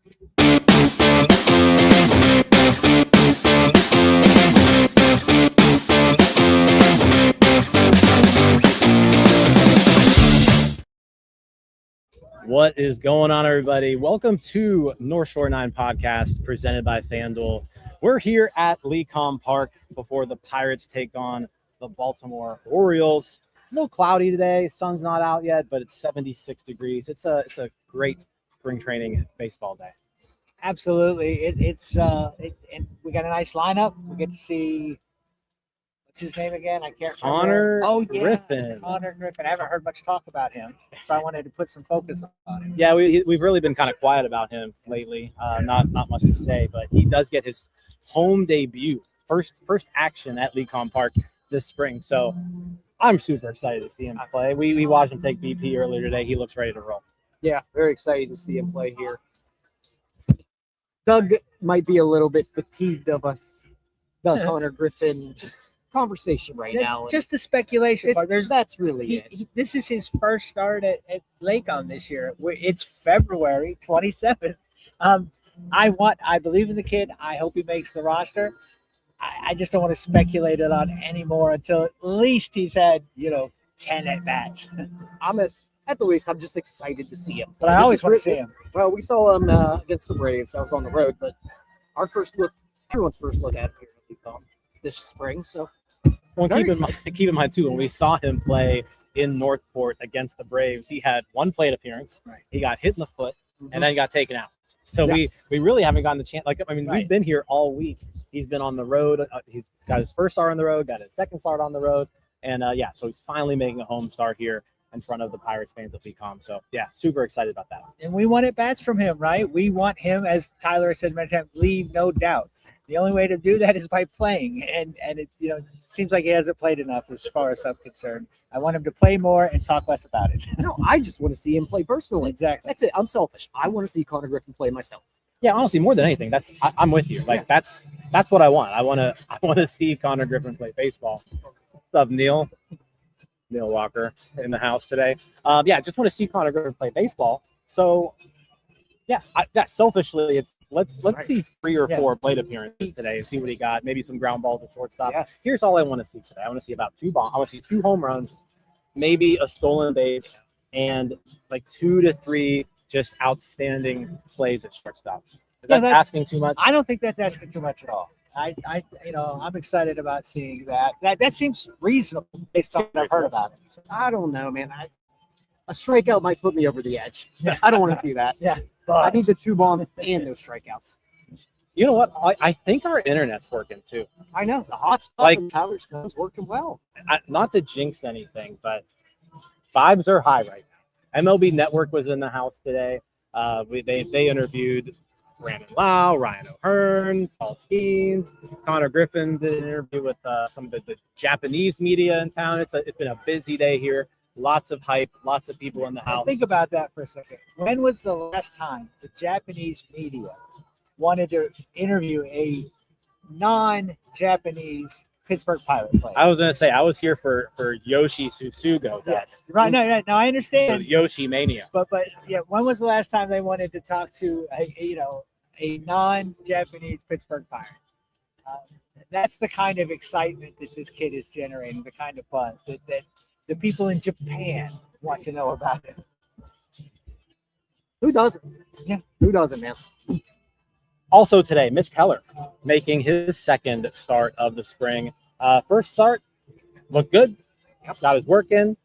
What is going on, everybody? Welcome to North Shore 9 podcast presented by FanDuel. We're here at LECOM Park before the Pirates take on the Baltimore Orioles. It's a little cloudy today. Sun's not out yet, but it's 76 degrees. It's a great spring training baseball day. Absolutely. And we got a nice lineup. We get to see, what's his name again? I can't remember. Griffin. Konnor Griffin. I haven't heard much talk about him, so I wanted to put some focus on him. Yeah, we've really been kind of quiet about him lately. Not much to say, but he does get his home debut, first action at LECOM Park this spring. So I'm super excited to see him play. We watched him take BP earlier today. He looks ready to roll. Yeah, very excited to see him play here. Doug might be a little bit fatigued of us, the Konnor Griffin just conversation right now. Just the speculation part. That's really it. This is his first start at LECOM this year. It's February 27th. I believe in the kid. I hope he makes the roster. I just don't want to speculate it on anymore until at least he's had 10 at bats. At the least, I'm just excited to see him. But I always want to see him. Well, we saw him against the Braves. I was on the road, but everyone's first look at him here at LECOM this spring. So, well, keep in mind too, when we saw him play in Northport against the Braves, he had one plate appearance. Right. He got hit in the foot, and then he got taken out. So we really haven't gotten the chance. We've been here all week. He's been on the road. He's got his first start on the road, got his second start on the road, and so he's finally making a home start here in front of the Pirates fans at LECOM. So, yeah, super excited about that. And we want at bats from him, right? We want him, as Tyler said many times, leave no doubt. The only way to do that is by playing. And it seems like he hasn't played enough as far as I'm concerned. I want him to play more and talk less about it. No, I just want to see him play personally. Exactly. That's it. I'm selfish. I want to see Konnor Griffin play myself. Yeah, honestly, more than anything, I'm with you. That's what I want. I want to see Konnor Griffin play baseball. What's up, Neil Walker in the house today. Just want to see Konnor Griffin play baseball. So, selfishly, let's see 3 or 4 plate appearances today and see what he got. Maybe some ground balls at shortstop. Yes. Here's all I want to see today. I want to see about 2 bombs. I want to see 2 home runs, maybe a stolen base, and 2 to 3 just outstanding plays at shortstop. Is that asking too much? I don't think that's asking too much at all. I'm excited about seeing that. That seems reasonable based on what I've heard about it. So, I don't know, man. A strikeout might put me over the edge. I don't want to see that. Yeah, I need the 2 bombs and those strikeouts. You know what? I think our internet's working too. I know the hotspot from Tyler Stone's working well. Not to jinx anything, but vibes are high right now. MLB Network was in the house today. They interviewed Brandon Lowe, Ryan O'Hearn, Paul Skeens, Konnor Griffin did an interview with some of the Japanese media in town. It's been a busy day here. Lots of hype, lots of people in the house. Think about that for a second. When was the last time the Japanese media wanted to interview a non-Japanese Pittsburgh Pirate player? I was going to say, I was here for Yoshi Susugo. Yes. Right. No, I understand. Yoshi Mania. But when was the last time they wanted to talk to a non-Japanese Pittsburgh Pirate? That's the kind of excitement that this kid is generating, the kind of buzz that the people in Japan want to know about him. Who doesn't? Yeah. Who doesn't, man? Also today, Mitch Keller making his second start of the spring. First start, looked good. Got his work in.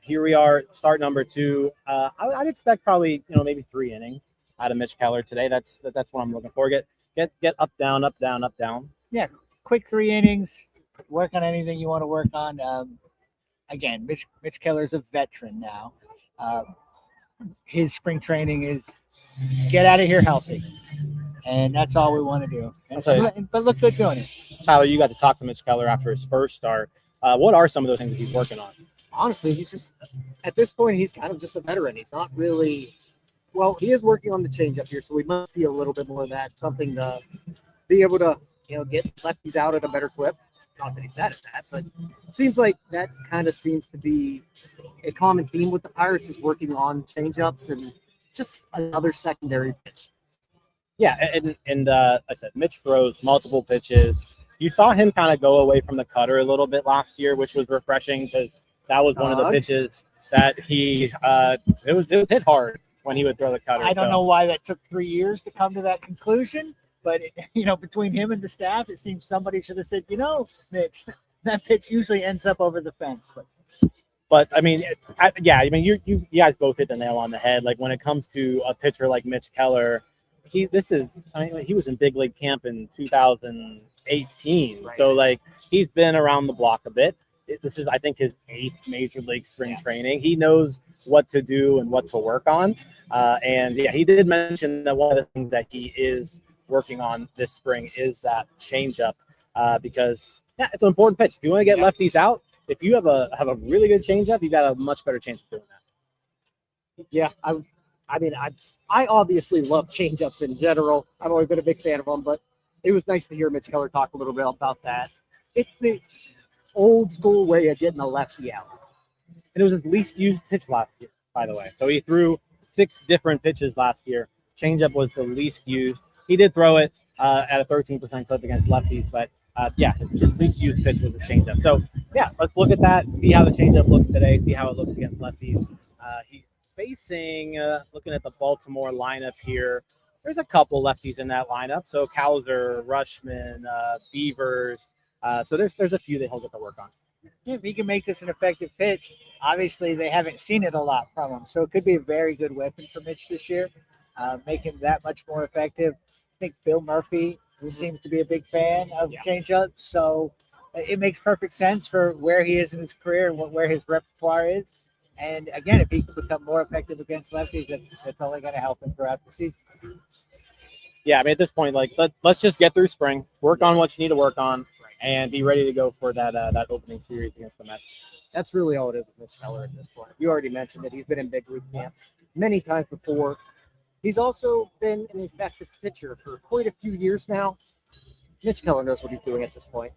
Here we are, start number 2. I'd expect probably maybe 3 innings out of Mitch Keller today. That's what I'm looking for. Get up, down, up, down, up, down. Yeah, quick 3 innings. Work on anything you want to work on. Again, Mitch Keller's a veteran now. His spring training is get out of here healthy. And that's all we want to do. But look good doing it. Tyler, you got to talk to Mitch Keller after his first start. What are some of those things that he's working on? Honestly, he's just, at this point, he's kind of just a veteran. He's not really, well, he is working on the changeup here, so we might see a little bit more of that, something to be able to, get lefties out at a better clip. Not that he's bad at that, but it seems like that kind of seems to be a common theme with the Pirates is working on changeups and just another secondary pitch. Yeah, and I said Mitch throws multiple pitches. You saw him kind of go away from the cutter a little bit last year, which was refreshing because that was one of the pitches that he it was hit hard when he would throw the cutter. I don't know why that took 3 years to come to that conclusion, but between him and the staff, it seems somebody should have said, Mitch, that pitch usually ends up over the fence. But I mean, you guys both hit the nail on the head. Like when it comes to a pitcher like Mitch Keller, he was in big league camp in 2018, right. So like he's been around the block a bit. This is, I think, his 8th major league spring training. He knows what to do and what to work on. He did mention that one of the things that he is working on this spring is that changeup because it's an important pitch. If you want to get lefties out, if you have a really good changeup, you've got a much better chance of doing that. Yeah, I obviously love changeups in general. I've always been a big fan of them, but it was nice to hear Mitch Keller talk a little bit about that. It's the old school way of getting a lefty out. And it was his least used pitch last year, by the way. So he threw 6 different pitches last year. Changeup was the least used. He did throw it at a 13% clip against lefties, but his least used pitch was a changeup. So let's look at that, see how the changeup looks today, see how it looks against lefties. He's facing, looking at the Baltimore lineup here, there's a couple lefties in that lineup. So Cowser, Rushman, Beavers. So there's a few that he'll get to work on. Yeah, if he can make this an effective pitch, obviously they haven't seen it a lot from him. So it could be a very good weapon for Mitch this year, make him that much more effective. I think Bill Murphy, who seems to be a big fan of changeups, so it makes perfect sense for where he is in his career and where his repertoire is. And again, if he can become more effective against lefties, that's only going to help him throughout the season. Yeah, I mean, at this point, let's just get through spring, work on what you need to work on, and be ready to go for that opening series against the Mets. That's really all it is with Mitch Keller at this point. You already mentioned that he's been in big league camp many times before. He's also been an effective pitcher for quite a few years now. Mitch Keller knows what he's doing at this point.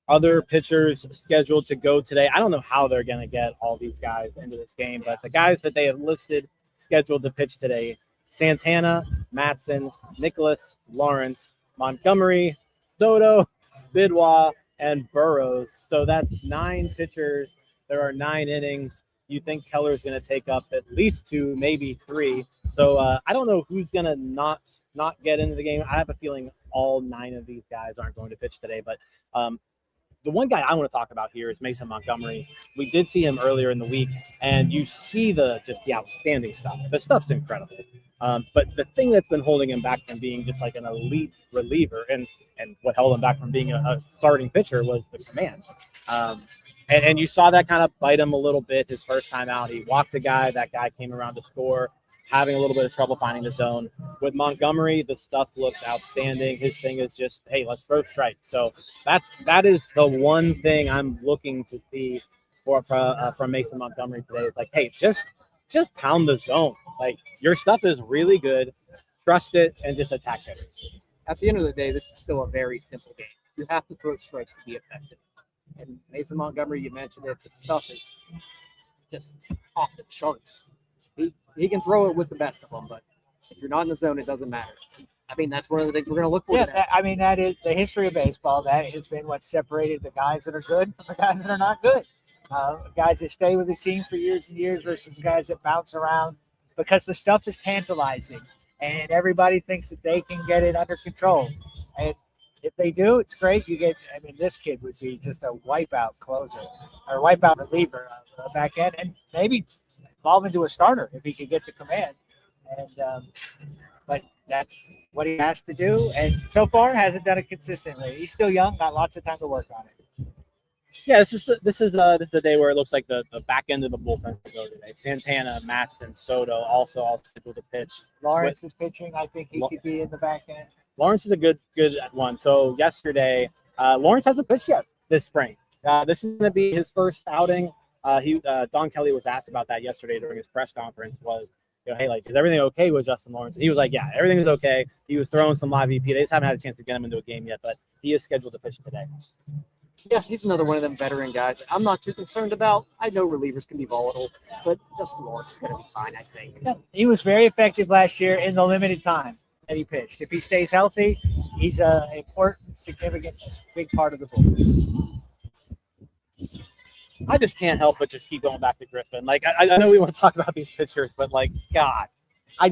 Other pitchers scheduled to go today. I don't know how they're going to get all these guys into this game, but the guys that they have listed scheduled to pitch today: Santana, Matson, Nicholas, Lawrence, Montgomery, Soto, Bidwell, and Burrows. So that's 9 pitchers. There are 9 innings. You think Keller's going to take up at least 2, maybe 3. So I don't know who's going to not get into the game. I have a feeling all 9 of these guys aren't going to pitch today. But the one guy I want to talk about here is Mason Montgomery. We did see him earlier in the week, and you see the outstanding stuff. The stuff's incredible. But the thing that's been holding him back from being just like an elite reliever, and what held him back from being a starting pitcher, was the command. And you saw that kind of bite him a little bit his first time out. He walked a guy. That guy came around to score, having a little bit of trouble finding the zone. With Montgomery, the stuff looks outstanding. His thing is just, hey, let's throw strikes. So that is the one thing I'm looking to see from Mason Montgomery today. It's like, hey, just pound the zone. Like, your stuff is really good. Trust it and just attack hitters. At the end of the day, this is still a very simple game. You have to throw strikes to be effective. And Mason Montgomery, you mentioned it, the stuff is just off the charts. He can throw it with the best of them, but if you're not in the zone, it doesn't matter. I mean, that's one of the things we're going to look for. Yeah, that is the history of baseball. That has been what separated the guys that are good from the guys that are not good. Guys that stay with the team for years and years versus guys that bounce around, because the stuff is tantalizing and everybody thinks that they can get it under control. And if they do, it's great. This kid would be just a wipeout closer or wipeout reliever on the back end, and maybe evolve into a starter if he could get the command. And but that's what he has to do, and so far hasn't done it consistently. He's still young, got lots of time to work on it. Yeah, this is the day where it looks like the back end of the bullpen will go today. Santana, Matson, Soto also all scheduled to pitch. Lawrence is pitching. I think he could be in the back end. Lawrence is a good one. So yesterday, Lawrence hasn't pitched yet this spring. This is going to be his first outing. Don Kelly was asked about that yesterday during his press conference. Was, hey, is everything okay with Justin Lawrence? And he was like, yeah, everything is okay. He was throwing some live EP. They just haven't had a chance to get him into a game yet, but he is scheduled to pitch today. Yeah, he's another one of them veteran guys I'm not too concerned about. I know relievers can be volatile, but Justin Lawrence is going to be fine, I think. Yeah, he was very effective last year in the limited time. that he pitched. If he stays healthy, he's an important, significant, big part of the bullpen. I just can't help but just keep going back to Griffin. Like I know we want to talk about these pitchers, but like God, I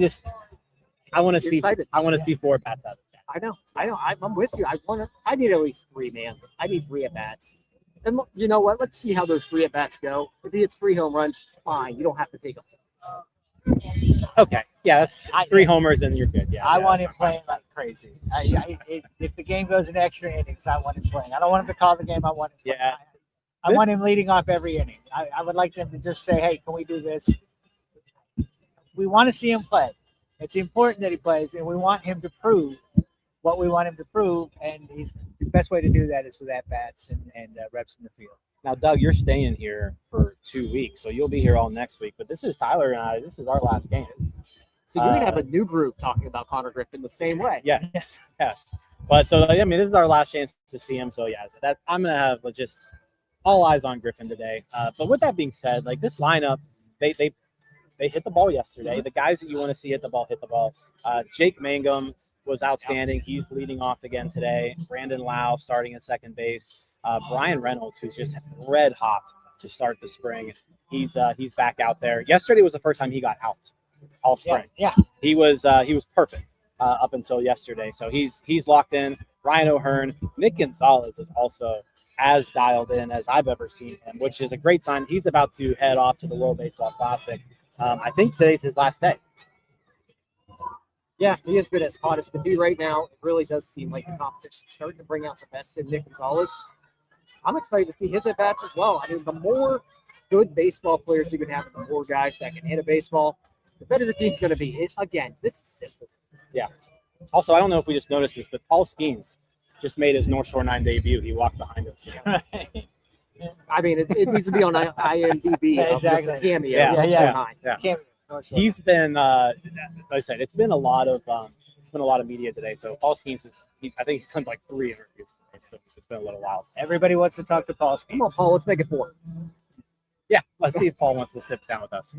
want to see excited. I want to see 4 bats out of that. I know. I'm with you. I need at least 3, man. I need 3 at bats. And you know what? Let's see how those 3 at bats go. If he hits 3 home runs, fine. You don't have to take them. Okay, yeah, that's 3 homers and you're good. Yeah, I want him playing like crazy. If the game goes in extra innings, I want him playing. I don't want him to call the game. I want him. Yeah. I want him leading off every inning. I would like them to just say, "Hey, can we do this?" We want to see him play. It's important that he plays, and we want him to prove what we want him to prove. And the best way to do that is with at bats and reps in the field. Now, Doug, you're staying here for 2 weeks, so you'll be here all next week. But this is Tyler and I. This is our last game. So you're gonna have a new group talking about Konnor Griffin the same way. Yeah, yes. But so I mean, this is our last chance to see him. So yeah, I'm gonna have just all eyes on Griffin today. But with that being said, like this lineup, they hit the ball yesterday. The guys that you want to see hit the ball. Jake Mangum was outstanding. He's leading off again today. Brandon Lowe starting at second base. Brian Reynolds, who's just red hot to start the spring. He's back out there. Yesterday was the first time he got out all spring. Yeah. He was perfect up until yesterday. So he's locked in. Ryan O'Hearn, Nick Gonzales is also as dialed in as I've ever seen him, which is a great sign. He's about to head off to the World Baseball Classic. I think today's his last day. Yeah, he is good as hot as can be right now. It really does seem like the competition's starting to bring out the best in Nick Gonzales. I'm excited to see his at-bats as well. I mean, the more good baseball players you can have, the more guys that can hit a baseball, the better the team's going to be. Again, this is simple. Yeah. Also, I don't know if we just noticed this, but Paul Skeens just made his North Shore 9 debut. He walked behind us. Right. I mean, it needs to be on IMDb. Yeah, Just a exactly. cameo. Yeah. He's been, like I said, it's been a lot of media today. So Paul Skeens I think he's done like 3 interviews. It's been a little while. Everybody wants to talk to Paul Skeens. Come on, Paul. Let's make it 4. Yeah, let's see if Paul wants to sit down with us.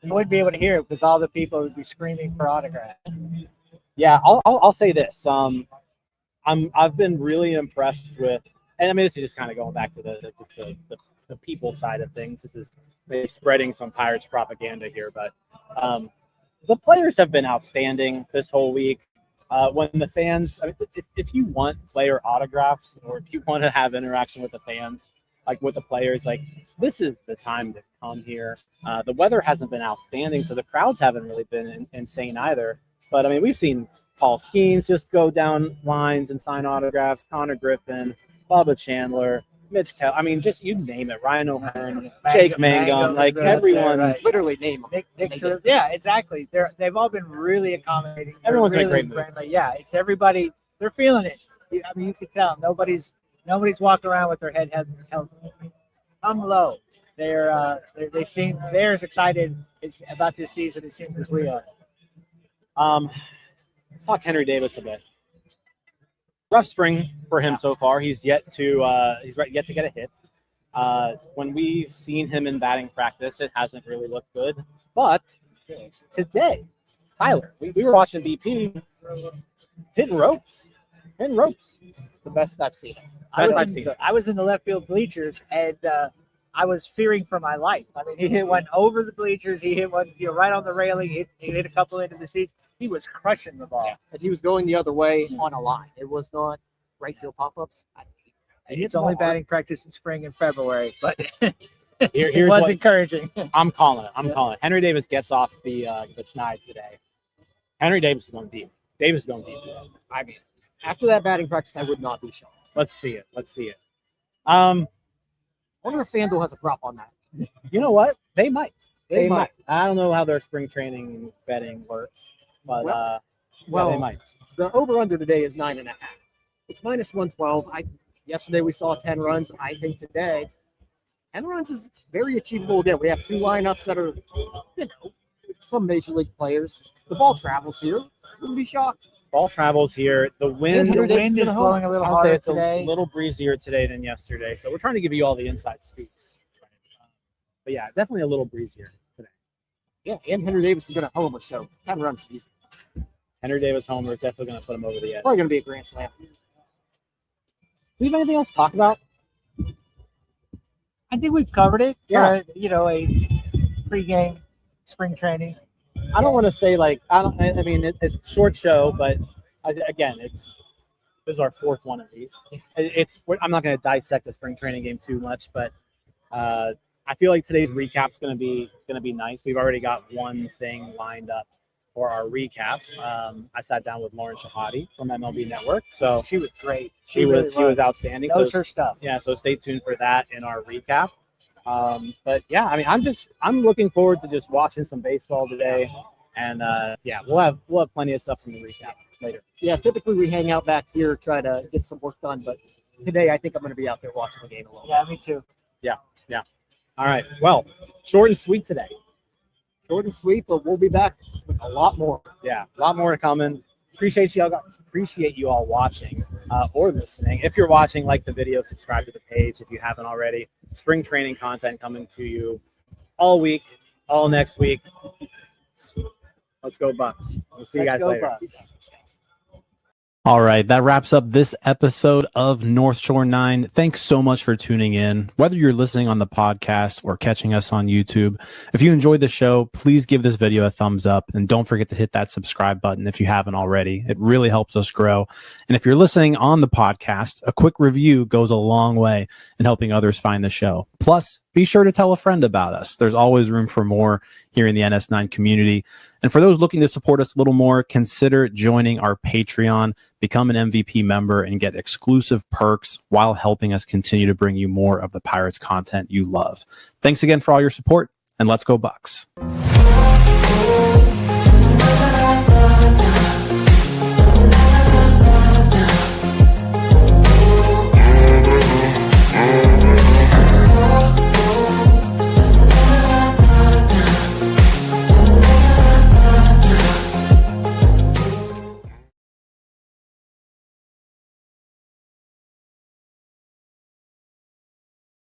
You wouldn't be able to hear it because all the people would be screaming for autographs. Yeah, I'll say this. I've been really impressed with, and I mean this is just kind of going back to the people side of things. This is maybe spreading some Pirates propaganda here, but the players have been outstanding this whole week. When the fans, I mean, if you want player autographs or if you want to have interaction with the fans, like with the players, like this is the time to come here. The weather hasn't been outstanding, so the crowds haven't really been insane either. But I mean, we've seen Paul Skeens just go down lines and sign autographs. Konnor Griffin, Bubba Chandler, Mitch Keller. I mean, just you name it. Ryan O'Hearn, Jake Mangum, like everyone. Right. Literally name them. Nick, yeah, exactly. They've all been really accommodating. Everyone's been really a great friendly. Yeah, it's everybody. They're feeling it. I mean, you can tell nobody's walking around with their head held low. They seem they're as excited about this season it seems as we are. Let's talk Henry Davis a bit. Rough spring for him so far. He's yet to get a hit. When we've seen him in batting practice, it hasn't really looked good. But today, Tyler, we were watching BP hitting ropes. The best I've seen. I was in the left field bleachers and I was fearing for my life. I mean, he hit one over the bleachers. He hit one, right on the railing. He hit a couple into the seats. He was crushing the ball. Yeah. And he was going the other way on a line. It was not right field pop-ups. It's only batting practice in spring and February, but here's it was what encouraging. I'm calling it. Henry Davis gets off the schneid today. Henry Davis is going deep. Davis is going deep today. I mean, after that batting practice, I would not be shocked. Let's see it. I wonder if FanDuel has a prop on that. You know what? They might. They might. I don't know how their spring training betting works, but they might. The over-under today is 9.5. It's -112. Yesterday we saw 10 runs. I think today 10 runs is very achievable again. We have 2 lineups that are, some major league players. The ball travels here. Wouldn't be shocked. Ball travels here. The wind is blowing a little harder it's today. A little breezier today than yesterday. So we're trying to give you all the inside scoops. But yeah, definitely a little breezier today. Yeah, and Henry Davis is going to homer, so 10 runs easy. Henry Davis homer is definitely going to put him over the edge. Probably going to be a grand slam. Do we have anything else to talk about? I think we've covered it. Yeah. For, a pregame spring training. I don't want to say I mean, it's short show, but again, this is our fourth one of these. I'm not going to dissect the spring training game too much, but I feel like today's recap's going to be nice. We've already got one thing lined up for our recap. I sat down with Lauren Shahadi from MLB Network, so She was great. she was outstanding. Knows So, her stuff. yeah, so stay tuned for that in our recap. But yeah, I mean, I'm looking forward to just watching some baseball today, and we'll have plenty of stuff from the recap later. Yeah, typically we hang out back here, try to get some work done, but today I think I'm going to be out there watching the game alone. Yeah, me too. All right, well, short and sweet today. Short and sweet, but we'll be back with a lot more. Yeah, a lot more coming. Appreciate you all watching or listening. If you're watching, like the video, subscribe to the page if you haven't already. Spring training content coming to you all week, all next week. Let's go Bucks. We'll see you guys later. Bucks. All right, that wraps up this episode of North Shore 9. Thanks so much for tuning in. Whether you're listening on the podcast or catching us on YouTube, if you enjoyed the show, please give this video a thumbs up and don't forget to hit that subscribe button if you haven't already. It really helps us grow. And if you're listening on the podcast, a quick review goes a long way in helping others find the show. Plus, be sure to tell a friend about us. There's always room for more here in the NS9 community. And for those looking to support us a little more, consider joining our Patreon, become an MVP member, and get exclusive perks while helping us continue to bring you more of the Pirates content you love. Thanks again for all your support, and let's go Bucks.